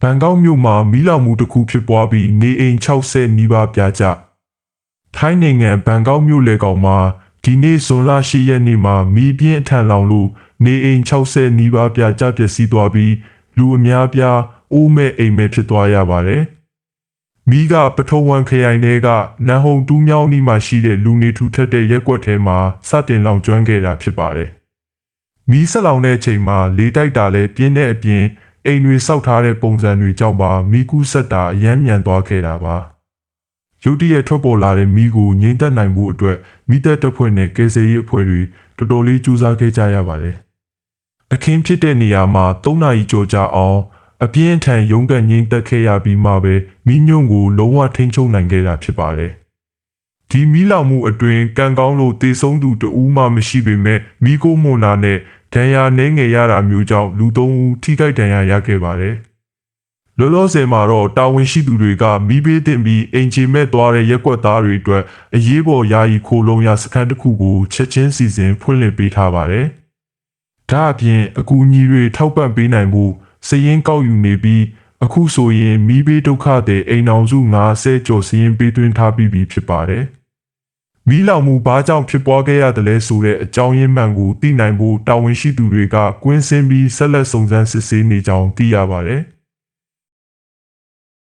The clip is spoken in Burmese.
န်ကောက်မြို့မှာမီးလောင်မှုတစ်ခုဖြစ်ပွားပြီးနေအိမ်60နီးပါးပြာကျထိုင်းနိုင်ငံဘန်ကောက်မြို့လေကောင်မှာဒီနေ့ဇွန်လ10ရက်နေ့မှာမီးပြင်းအထန်လောင်လို့နေအိမ်60နီးပါးပြာကျပျက်စီးသွားပြီးလူအများပြားအိုးမဲ့အိမ်မဲ့ဖြစ်သွားရပါတယ်။မီးကပထုံဝမ်ခရိုင်တွေကနန်ဟုံတူးမြောင်းနီးမှာရှိတဲ့လူနေထူထပ်တဲ့ရက်ကွက်ထဲမှာစတင်လောင်ကျွမ်းခဲ့တာဖြစ်ပါတယ်။မီးဆက်လောင်တဲ့အချိန်မှာလေတိုက်တာလည်းပြင်းတဲ့အပြင်အိမ်တွေစောက်ထားတဲ့ပုံစံတွေကြောင့်ပါမီးကူးဆက်တာအယမ်းမြန်သွားခဲ့တာပါ။ရုတ်တရက်ထွက်ပေါ်လာတဲ့မီးကိုငြိမ်းသက်နိုင်မှုအတွက်မီးတပ်တပ်ဖွဲ့နဲ့ကယ်ဆယ်ရေးအဖွဲ့တွေတော်တော်လေးကြိုးစားခဲ့ကြရပါတယ်။အခင်းဖြစ်တဲ့နေရာမှာ3နာရီကျော်ကြာအောင်အပြင်းထန်ရုန်းကန်ငြိမ်းသက်ခဲ့ရပြီးမှပဲမီးညွန့်ကိုလုံးဝထိန်းချုပ်နိုင်ခဲ့တာဖြစ်ပါတယ်။ဒီမီးလောင်မှုအတွင်းကံကောင်းလို့တေဆုံးသူတဦးမှမရှိပေမဲ့မီးကိုမွန်နာနဲ့ဒဏ်ရာနှဲငယ်ရတာမျိုးကြောင့်လူ3ဦးထိခိုက်ဒဏ်ရာရခဲ့ပါတယ်။လောလောဆယ်မှာတော့တာဝန်ရှိသူတွေကမီးဘေးတင်ပြီးအင်ဂျင်မဲ့သွားတဲ့ရက်ကွက်သားတွေအတွက်အရေးပေါ်ယာယီခိုလုံရစခန်းတစ်ခုကိုချက်ချင်းစီစဉ်ဖွင့်လှစ်ပေးထားပါတယ်။ဒါအပြင်အကူအညီတွေထောက်ပံ့ပေးနိုင်မှုစည်ရင်းကောက်ယူနေပြီးအခုဆိုရင်မီးဘေးဒုက္ခတဲ့အိမ်အောင်စု90ကျော်စည်ရင်းပေးသွင်းထားပြီးဖြစ်ပါတယ်။မီးလောင်မှုဘာကြောင့်ဖြစ်ပွားခဲ့ရတယ်လဲဆိုတဲ့အကြောင်းရင်းမှန်ကိုသိနိုင်ဖို့တာဝန်ရှိသူတွေကကွင်းဆင်းပြီးဆက်လက်စုံစမ်းစစ်ဆေးနေကြောင်းသိရပါတယ်။